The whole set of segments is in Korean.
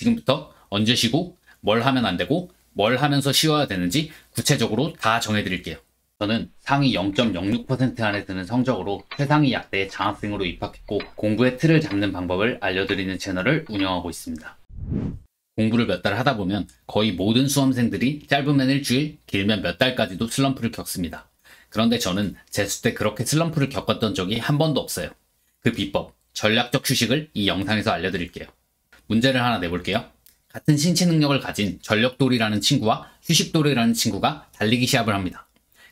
지금부터 언제 쉬고 뭘 하면 안 되고 뭘 하면서 쉬어야 되는지 구체적으로 다 정해드릴게요. 저는 상위 0.06% 안에 드는 성적으로 최상위 약대에 장학생으로 입학했고 공부의 틀을 잡는 방법을 알려드리는 채널을 운영하고 있습니다. 공부를 몇 달 하다 보면 거의 모든 수험생들이 짧으면 일주일, 길면 몇 달까지도 슬럼프를 겪습니다. 그런데 저는 재수 때 그렇게 슬럼프를 겪었던 적이 한 번도 없어요. 그 비법, 전략적 휴식을 이 영상에서 알려드릴게요. 문제를 하나 내볼게요. 같은 신체 능력을 가진 전력돌이라는 친구와 휴식돌이라는 친구가 달리기 시합을 합니다.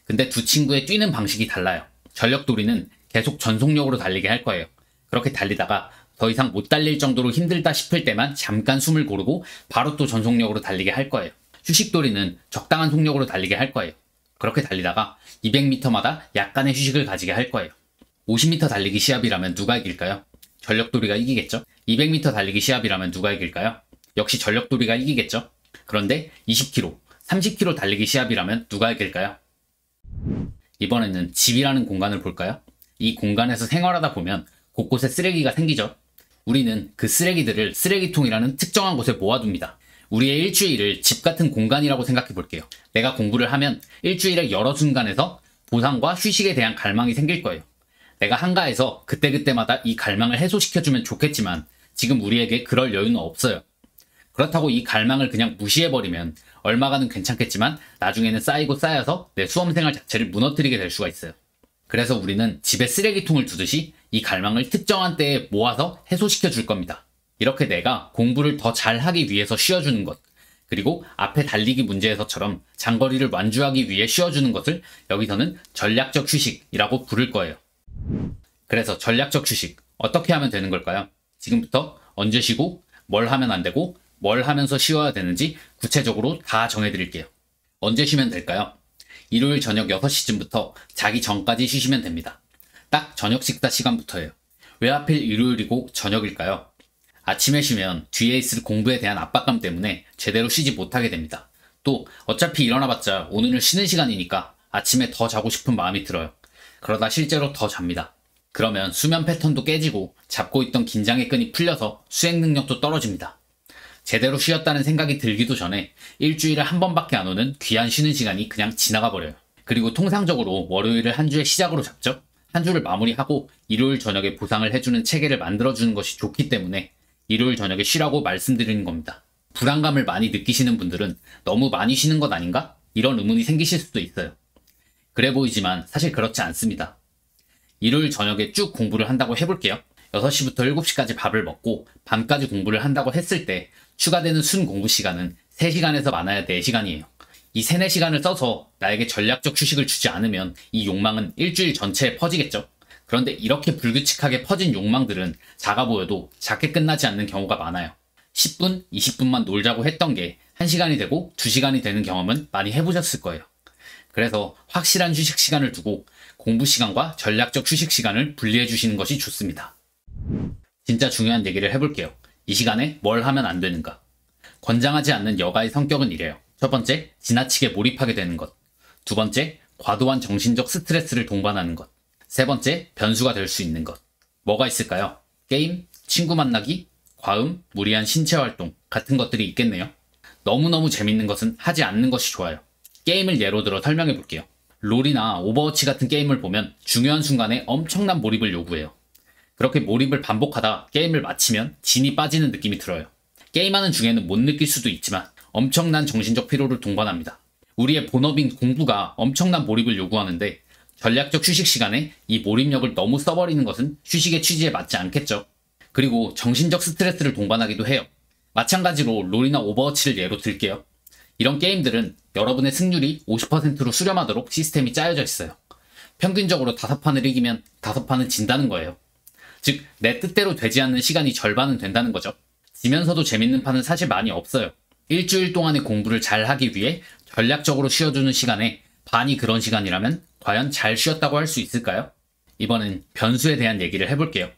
근데 두 친구의 뛰는 방식이 달라요. 전력돌이는 계속 전속력으로 달리게 할 거예요. 그렇게 달리다가 더 이상 못 달릴 정도로 힘들다 싶을 때만 잠깐 숨을 고르고 바로 또 전속력으로 달리게 할 거예요. 휴식돌이는 적당한 속력으로 달리게 할 거예요. 그렇게 달리다가 200m마다 약간의 휴식을 가지게 할 거예요. 50m 달리기 시합이라면 누가 이길까요? 전력돌이가 이기겠죠? 200m 달리기 시합이라면 누가 이길까요? 역시 전력돌이가 이기겠죠? 그런데 20km, 30km 달리기 시합이라면 누가 이길까요? 이번에는 집이라는 공간을 볼까요? 이 공간에서 생활하다 보면 곳곳에 쓰레기가 생기죠? 우리는 그 쓰레기들을 쓰레기통이라는 특정한 곳에 모아둡니다. 우리의 일주일을 집 같은 공간이라고 생각해 볼게요. 내가 공부를 하면 일주일의 여러 순간에서 보상과 휴식에 대한 갈망이 생길 거예요. 내가 한가해서 그때그때마다 이 갈망을 해소시켜주면 좋겠지만 지금 우리에게 그럴 여유는 없어요. 그렇다고 이 갈망을 그냥 무시해버리면 얼마간은 괜찮겠지만 나중에는 쌓이고 쌓여서 내 수험생활 자체를 무너뜨리게 될 수가 있어요. 그래서 우리는 집에 쓰레기통을 두듯이 이 갈망을 특정한 때에 모아서 해소시켜 줄 겁니다. 이렇게 내가 공부를 더 잘하기 위해서 쉬어주는 것, 그리고 앞에 달리기 문제에서처럼 장거리를 완주하기 위해 쉬어주는 것을 여기서는 전략적 휴식이라고 부를 거예요. 그래서 전략적 휴식, 어떻게 하면 되는 걸까요? 지금부터 언제 쉬고 뭘 하면 안 되고 뭘 하면서 쉬어야 되는지 구체적으로 다 정해드릴게요. 언제 쉬면 될까요? 일요일 저녁 6시쯤부터 자기 전까지 쉬시면 됩니다. 딱 저녁 식사 시간부터예요. 왜 하필 일요일이고 저녁일까요? 아침에 쉬면 뒤에 있을 공부에 대한 압박감 때문에 제대로 쉬지 못하게 됩니다. 또 어차피 일어나봤자 오늘은 쉬는 시간이니까 아침에 더 자고 싶은 마음이 들어요. 그러다 실제로 더 잡니다. 그러면 수면 패턴도 깨지고 잡고 있던 긴장의 끈이 풀려서 수행 능력도 떨어집니다. 제대로 쉬었다는 생각이 들기도 전에 일주일에 한 번밖에 안 오는 귀한 쉬는 시간이 그냥 지나가 버려요. 그리고 통상적으로 월요일을 한 주의 시작으로 잡죠. 한 주를 마무리하고 일요일 저녁에 보상을 해주는 체계를 만들어주는 것이 좋기 때문에 일요일 저녁에 쉬라고 말씀드리는 겁니다. 불안감을 많이 느끼시는 분들은 너무 많이 쉬는 것 아닌가? 이런 의문이 생기실 수도 있어요. 그래 보이지만 사실 그렇지 않습니다. 일요일 저녁에 쭉 공부를 한다고 해볼게요. 6시부터 7시까지 밥을 먹고 밤까지 공부를 한다고 했을 때 추가되는 순 공부 시간은 3시간에서 많아야 4시간이에요. 이 3, 4시간을 써서 나에게 전략적 휴식을 주지 않으면 이 욕망은 일주일 전체에 퍼지겠죠. 그런데 이렇게 불규칙하게 퍼진 욕망들은 작아 보여도 작게 끝나지 않는 경우가 많아요. 10분, 20분만 놀자고 했던 게 1시간이 되고 2시간이 되는 경험은 많이 해보셨을 거예요. 그래서 확실한 휴식 시간을 두고 공부 시간과 전략적 휴식 시간을 분리해 주시는 것이 좋습니다. 진짜 중요한 얘기를 해볼게요. 이 시간에 뭘 하면 안 되는가? 권장하지 않는 여가의 성격은 이래요. 첫 번째, 지나치게 몰입하게 되는 것. 두 번째, 과도한 정신적 스트레스를 동반하는 것. 세 번째, 변수가 될 수 있는 것. 뭐가 있을까요? 게임, 친구 만나기, 과음, 무리한 신체 활동 같은 것들이 있겠네요. 너무너무 재밌는 것은 하지 않는 것이 좋아요. 게임을 예로 들어 설명해 볼게요. 롤이나 오버워치 같은 게임을 보면 중요한 순간에 엄청난 몰입을 요구해요. 그렇게 몰입을 반복하다 게임을 마치면 진이 빠지는 느낌이 들어요. 게임하는 중에는 못 느낄 수도 있지만 엄청난 정신적 피로를 동반합니다. 우리의 본업인 공부가 엄청난 몰입을 요구하는데 전략적 휴식 시간에 이 몰입력을 너무 써버리는 것은 휴식의 취지에 맞지 않겠죠. 그리고 정신적 스트레스를 동반하기도 해요. 마찬가지로 롤이나 오버워치를 예로 들게요. 이런 게임들은 여러분의 승률이 50%로 수렴하도록 시스템이 짜여져 있어요. 평균적으로 5판을 이기면 5판은 진다는 거예요. 즉, 내 뜻대로 되지 않는 시간이 절반은 된다는 거죠. 지면서도 재밌는 판은 사실 많이 없어요. 일주일 동안의 공부를 잘 하기 위해 전략적으로 쉬어주는 시간에 반이 그런 시간이라면 과연 잘 쉬었다고 할 수 있을까요? 이번엔 변수에 대한 얘기를 해볼게요.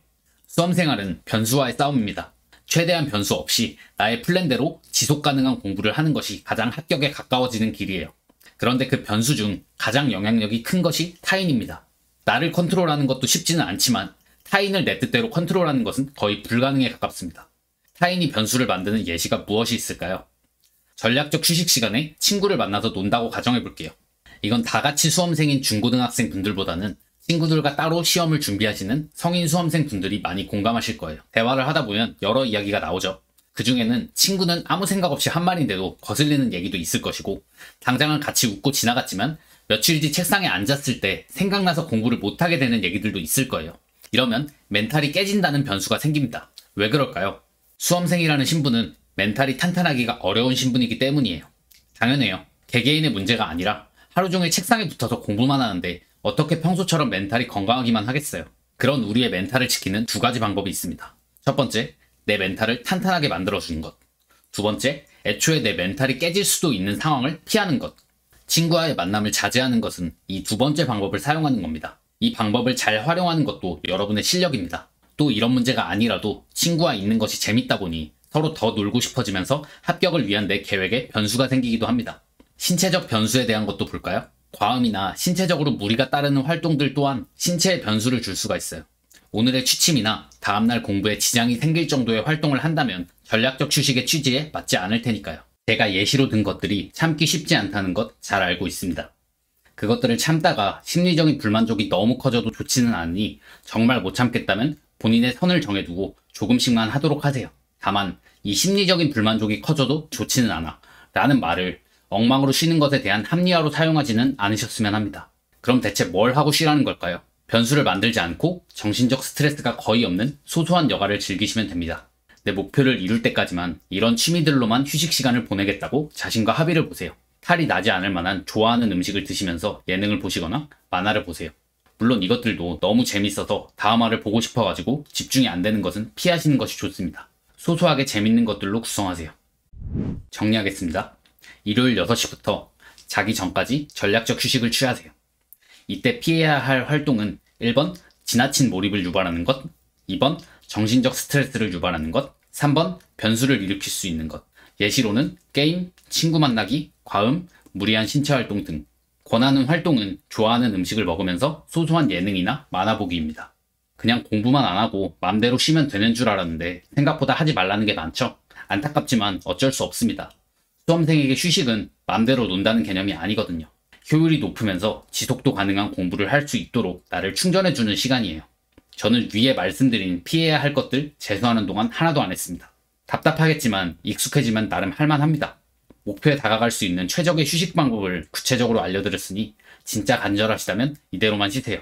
수험생활은 변수와의 싸움입니다. 최대한 변수 없이 나의 플랜대로 지속 가능한 공부를 하는 것이 가장 합격에 가까워지는 길이에요. 그런데 그 변수 중 가장 영향력이 큰 것이 타인입니다. 나를 컨트롤하는 것도 쉽지는 않지만 타인을 내 뜻대로 컨트롤하는 것은 거의 불가능에 가깝습니다. 타인이 변수를 만드는 예시가 무엇이 있을까요? 전략적 휴식 시간에 친구를 만나서 논다고 가정해볼게요. 이건 다 같이 수험생인 중고등학생 분들보다는 친구들과 따로 시험을 준비하시는 성인 수험생 분들이 많이 공감하실 거예요. 대화를 하다 보면 여러 이야기가 나오죠. 그 중에는 친구는 아무 생각 없이 한 말인데도 거슬리는 얘기도 있을 것이고, 당장은 같이 웃고 지나갔지만 며칠 뒤 책상에 앉았을 때 생각나서 공부를 못하게 되는 얘기들도 있을 거예요. 이러면 멘탈이 깨진다는 변수가 생깁니다. 왜 그럴까요? 수험생이라는 신분은 멘탈이 탄탄하기가 어려운 신분이기 때문이에요. 당연해요. 개개인의 문제가 아니라 하루 종일 책상에 붙어서 공부만 하는데 어떻게 평소처럼 멘탈이 건강하기만 하겠어요. 그런 우리의 멘탈을 지키는 두 가지 방법이 있습니다. 첫 번째, 내 멘탈을 탄탄하게 만들어주는 것. 두 번째, 애초에 내 멘탈이 깨질 수도 있는 상황을 피하는 것. 친구와의 만남을 자제하는 것은 이 두 번째 방법을 사용하는 겁니다. 이 방법을 잘 활용하는 것도 여러분의 실력입니다. 또 이런 문제가 아니라도 친구와 있는 것이 재밌다 보니 서로 더 놀고 싶어지면서 합격을 위한 내 계획에 변수가 생기기도 합니다. 신체적 변수에 대한 것도 볼까요? 과음이나 신체적으로 무리가 따르는 활동들 또한 신체에 변수를 줄 수가 있어요. 오늘의 취침이나 다음날 공부에 지장이 생길 정도의 활동을 한다면 전략적 휴식의 취지에 맞지 않을 테니까요. 제가 예시로 든 것들이 참기 쉽지 않다는 것 잘 알고 있습니다. 그것들을 참다가 심리적인 불만족이 너무 커져도 좋지는 않으니 정말 못 참겠다면 본인의 선을 정해두고 조금씩만 하도록 하세요. 다만 이 심리적인 불만족이 커져도 좋지는 않아 라는 말을 엉망으로 쉬는 것에 대한 합리화로 사용하지는 않으셨으면 합니다. 그럼 대체 뭘 하고 쉬라는 걸까요? 변수를 만들지 않고 정신적 스트레스가 거의 없는 소소한 여가를 즐기시면 됩니다. 내 목표를 이룰 때까지만 이런 취미들로만 휴식 시간을 보내겠다고 자신과 합의를 보세요. 탈이 나지 않을 만한 좋아하는 음식을 드시면서 예능을 보시거나 만화를 보세요. 물론 이것들도 너무 재밌어서 다음화를 보고 싶어가지고 집중이 안 되는 것은 피하시는 것이 좋습니다. 소소하게 재밌는 것들로 구성하세요. 정리하겠습니다. 일요일 6시부터 자기 전까지 전략적 휴식을 취하세요. 이때 피해야 할 활동은 1번 지나친 몰입을 유발하는 것, 2번 정신적 스트레스를 유발하는 것, 3번 변수를 일으킬 수 있는 것. 예시로는 게임, 친구 만나기, 과음, 무리한 신체 활동 등. 권하는 활동은 좋아하는 음식을 먹으면서 소소한 예능이나 만화 보기입니다. 그냥 공부만 안 하고 맘대로 쉬면 되는 줄 알았는데 생각보다 하지 말라는 게 많죠? 안타깝지만 어쩔 수 없습니다. 수험생에게 휴식은 맘대로 논다는 개념이 아니거든요. 효율이 높으면서 지속도 가능한 공부를 할 수 있도록 나를 충전해주는 시간이에요. 저는 위에 말씀드린 피해야 할 것들 재수하는 동안 하나도 안 했습니다. 답답하겠지만 익숙해지면 나름 할만합니다. 목표에 다가갈 수 있는 최적의 휴식 방법을 구체적으로 알려드렸으니 진짜 간절하시다면 이대로만 쉬세요.